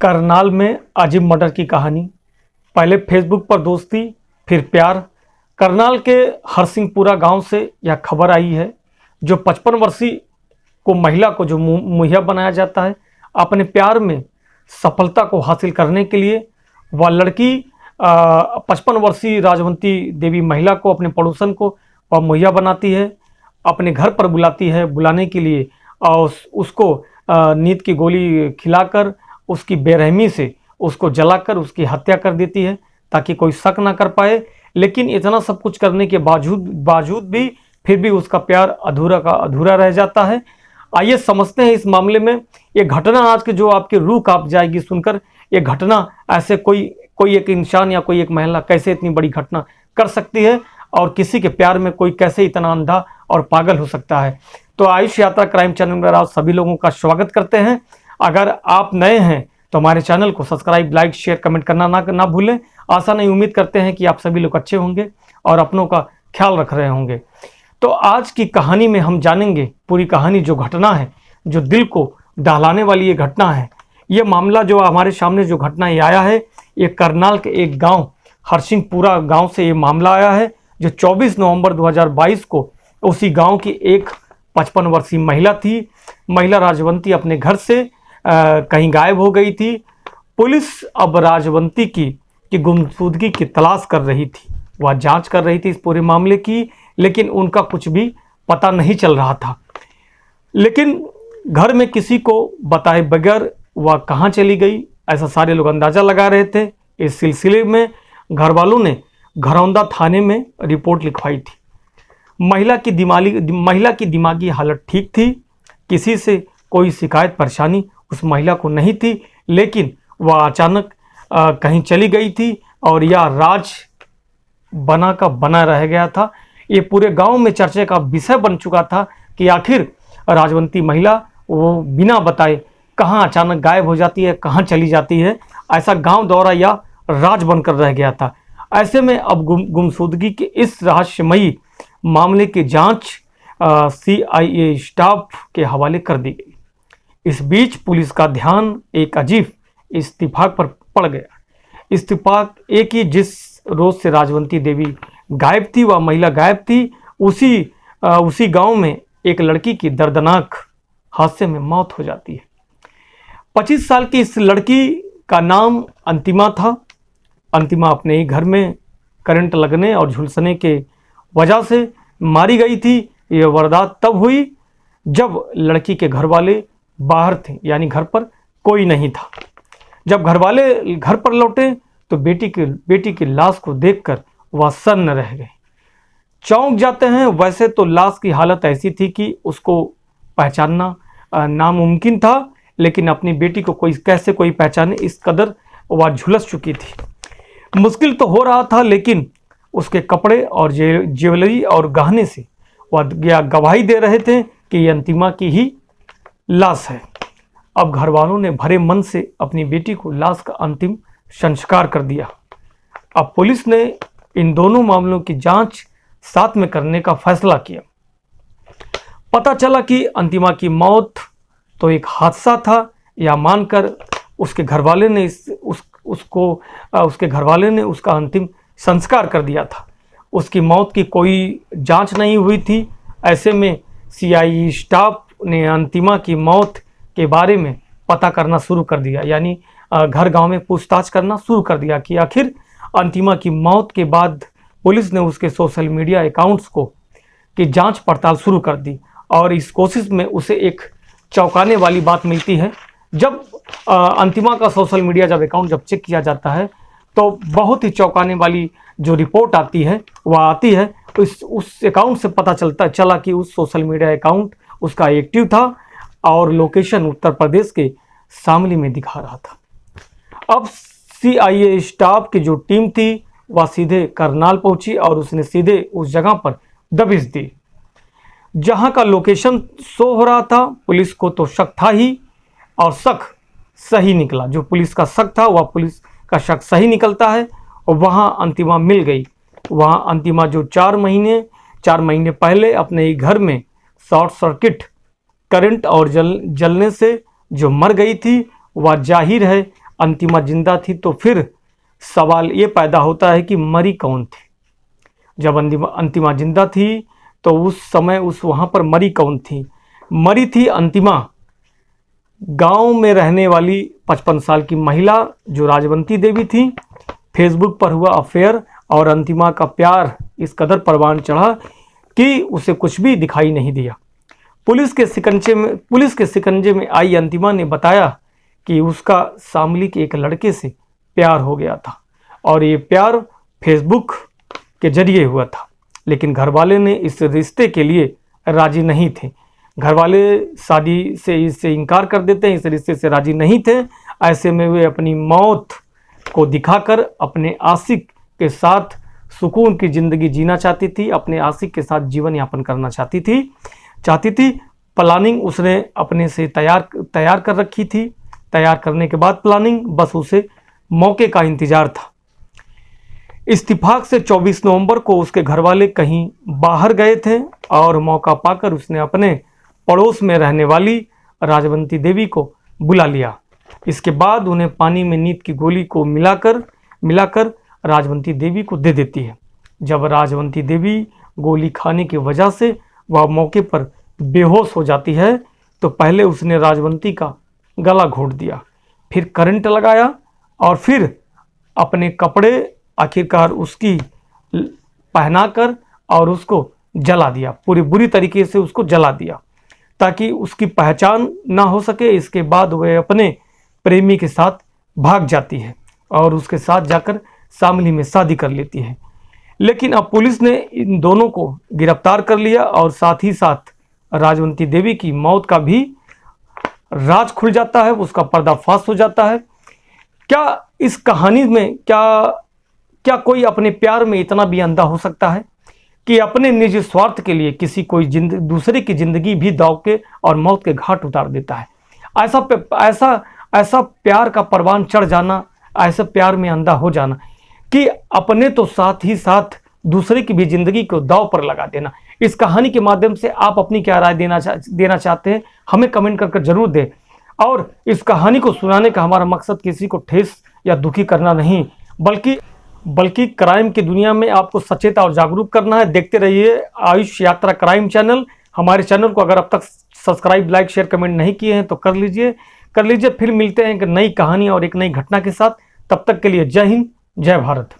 करनाल में अजीब मर्डर की कहानी। पहले फेसबुक पर दोस्ती, फिर प्यार। करनाल के हरसिंहपुरा गांव से यह खबर आई है। जो 55 वर्षीय को महिला को जो मुहैया बनाया जाता है अपने प्यार में सफलता को हासिल करने के लिए, वह लड़की 55 वर्षीय राजवंती देवी महिला को, अपने पड़ोसन को वह मुहैया बनाती है, अपने घर पर बुलाती है। बुलाने के लिए और उसको नींद की गोली खिलाकर उसकी बेरहमी से उसको जलाकर उसकी हत्या कर देती है ताकि कोई शक ना कर पाए। लेकिन इतना सब कुछ करने के बावजूद भी फिर भी उसका प्यार अधूरा का अधूरा रह जाता है। आइए समझते हैं इस मामले में। ये घटना आज के जो आपकी रूह कांप जाएगी सुनकर। ये घटना ऐसे कोई एक इंसान या कोई एक महिला कैसे इतनी बड़ी घटना कर सकती है और किसी के प्यार में कोई कैसे इतना अंधा और पागल हो सकता है। तो आयुष यात्रा क्राइम चैनल में आप सभी लोगों का स्वागत करते हैं। अगर आप नए हैं तो हमारे चैनल को सब्सक्राइब, लाइक, शेयर, कमेंट करना ना भूलें। आशा नहीं, उम्मीद करते हैं कि आप सभी लोग अच्छे होंगे और अपनों का ख्याल रख रहे होंगे। तो आज की कहानी में हम जानेंगे पूरी कहानी। जो घटना है, जो दिल को दहलाने वाली ये घटना है। ये मामला जो हमारे सामने जो घटना ये आया है, ये करनाल के एक गांव हरसिंहपुरा गांव से ये मामला आया है। जो 24 नवंबर 2022 को उसी गांव की एक 55 वर्षीय महिला थी। महिला राजवंती अपने घर से कहीं गायब हो गई थी। पुलिस अब राजवंती की गुमशुदगी की तलाश कर रही थी। वह जांच कर रही थी इस पूरे मामले की, लेकिन उनका कुछ भी पता नहीं चल रहा था। लेकिन घर में किसी को बताए बगैर वह कहाँ चली गई, ऐसा सारे लोग अंदाजा लगा रहे थे। इस सिलसिले में घर वालों ने घरौंदा थाने में रिपोर्ट लिखवाई थी। महिला की दिमागी हालत ठीक थी। किसी से कोई शिकायत परेशानी उस महिला को नहीं थी, लेकिन वह अचानक कहीं चली गई थी और यह राज बना का बना रह गया था। ये पूरे गांव में चर्चे का विषय बन चुका था कि आखिर राजवंती महिला वो बिना बताए कहाँ अचानक गायब हो जाती है, कहाँ चली जाती है। ऐसा गांव दौरा या राज बनकर रह गया था। ऐसे में अब गुमशुदगी के इस रहस्यमयी मामले की जांच CIA स्टाफ के हवाले कर दी गई। इस बीच पुलिस का ध्यान एक अजीब इत्तेफाक पर पड़ गया। इत्तेफाक एक ही, जिस रोज से राजवंती देवी गायब थी, वह महिला गायब थी, उसी गांव में एक लड़की की दर्दनाक हादसे में मौत हो जाती है। 25 साल की इस लड़की का नाम अंतिमा था। अंतिमा अपने ही घर में करंट लगने और झुलसने के वजह से मारी गई थी। यह वारदात तब हुई जब लड़की के घर वाले बाहर थे, यानी घर पर कोई नहीं था। जब घर वाले घर पर लौटे तो बेटी की लाश को देखकर वह सन्न रह गए, चौंक जाते हैं। वैसे तो लाश की हालत ऐसी थी कि उसको पहचानना नामुमकिन था, लेकिन अपनी बेटी को कैसे कोई पहचाने, इस कदर वह झुलस चुकी थी। मुश्किल तो हो रहा था, लेकिन उसके कपड़े और ज्वेलरी और गहने से वह गवाही दे रहे थे कि ये अंतिमा की ही लाश है। अब घर वालों ने भरे मन से अपनी बेटी को लाश का अंतिम संस्कार कर दिया। अब पुलिस ने इन दोनों मामलों की जांच साथ में करने का फैसला किया। पता चला कि अंतिमा की मौत तो एक हादसा था, या मानकर उसके घरवाले ने उसके घरवाले ने उसका अंतिम संस्कार कर दिया था। उसकी मौत की कोई जांच नहीं हुई थी। ऐसे में CIA स्टाफ ने अंतिमा की मौत के बारे में पता करना शुरू कर दिया, यानी घर गांव में पूछताछ करना शुरू कर दिया कि आखिर अंतिमा की मौत के बाद पुलिस ने उसके सोशल मीडिया अकाउंट्स की जांच पड़ताल शुरू कर दी। और इस कोशिश में उसे एक चौंकाने वाली बात मिलती है। जब अंतिमा का सोशल मीडिया अकाउंट जब चेक किया जाता है तो बहुत ही चौंकाने वाली जो रिपोर्ट आती है वह आती है। उस अकाउंट से पता चला कि उस सोशल मीडिया अकाउंट उसका एक्टिव था और लोकेशन उत्तर प्रदेश के शामली में दिखा रहा था। अब CIA स्टाफ की जो टीम थी वह सीधे करनाल पहुंची और उसने सीधे उस जगह पर दबिश दी जहां का लोकेशन शो हो रहा था। पुलिस को तो शक था ही, और शक सही निकला। जो पुलिस का शक था वह पुलिस का शक सही निकलता है, और वहां अंतिमा मिल गई। वहां अंतिमा जो 4 महीने पहले अपने ही घर में शॉर्ट सर्किट करंट और जलने से जो मर गई थी, वह जाहिर है अंतिमा जिंदा थी तो फिर सवाल ये पैदा होता है कि मरी कौन थी। जब अंतिमा जिंदा थी तो उस समय वहाँ पर मरी कौन थी? मरी थी अंतिमा, गांव में रहने वाली 55 साल की महिला जो राजवंती देवी थी। फेसबुक पर हुआ अफेयर और अंतिमा का प्यार इस कदर परवान चढ़ा कि उसे कुछ भी दिखाई नहीं दिया। पुलिस के शिकंजे में आई अंतिमा ने बताया कि उसका शामली के एक लड़के से प्यार हो गया था और ये प्यार फेसबुक के जरिए हुआ था, लेकिन घरवाले ने इस रिश्ते के लिए राजी नहीं थे। घरवाले शादी से इससे इनकार कर देते हैं, इस रिश्ते से राजी नहीं थे। ऐसे में वे अपनी मौत को दिखाकर अपने आशिक के साथ सुकून की ज़िंदगी जीना चाहती थी, अपने आशिक के साथ जीवन यापन करना चाहती थी। प्लानिंग उसने अपने से तैयार कर रखी थी। तैयार करने के बाद प्लानिंग, बस उसे मौके का इंतजार था। इत्तेफाक से 24 नवंबर को उसके घरवाले कहीं बाहर गए थे और मौका पाकर उसने अपने पड़ोस में रहने वाली राजवंती देवी को बुला लिया। इसके बाद उन्हें पानी में नींद की गोली को मिलाकर राजवंती देवी को दे देती है। जब राजवंती देवी गोली खाने की वजह से वह मौके पर बेहोश हो जाती है तो पहले उसने राजवंती का गला घोंट दिया, फिर करंट लगाया और फिर अपने कपड़े आखिरकार उसकी पहनाकर और उसको जला दिया। पूरी बुरी तरीके से उसको जला दिया ताकि उसकी पहचान ना हो सके। इसके बाद वह अपने प्रेमी के साथ भाग जाती है और उसके साथ जाकर शामली में शादी कर लेती है। लेकिन अब पुलिस ने इन दोनों को गिरफ्तार कर लिया और साथ ही साथ राजवंती देवी की मौत का भी राज खुल जाता है, उसका पर्दाफाश हो जाता है। क्या इस कहानी में क्या कोई अपने प्यार में इतना भी अंधा हो सकता है कि अपने निजी स्वार्थ के लिए दूसरे की जिंदगी भी दांव के और मौत के घाट उतार देता है? ऐसा प्यार का परवान चढ़ जाना, ऐसा प्यार में अंधा हो जाना कि अपने तो साथ ही साथ दूसरे की भी जिंदगी को दांव पर लगा देना। इस कहानी के माध्यम से आप अपनी क्या राय देना चाहते हैं, हमें कमेंट करके जरूर दें। और इस कहानी को सुनाने का हमारा मकसद किसी को ठेस या दुखी करना नहीं, बल्कि क्राइम की दुनिया में आपको सचेत और जागरूक करना है। देखते रहिए आयुष यात्रा क्राइम चैनल। हमारे चैनल को अगर अब तक सब्सक्राइब, लाइक, शेयर, कमेंट नहीं किए हैं तो कर लीजिए। फिर मिलते हैं एक नई कहानी और एक नई घटना के साथ। तब तक के लिए जय हिंद, जय भारत।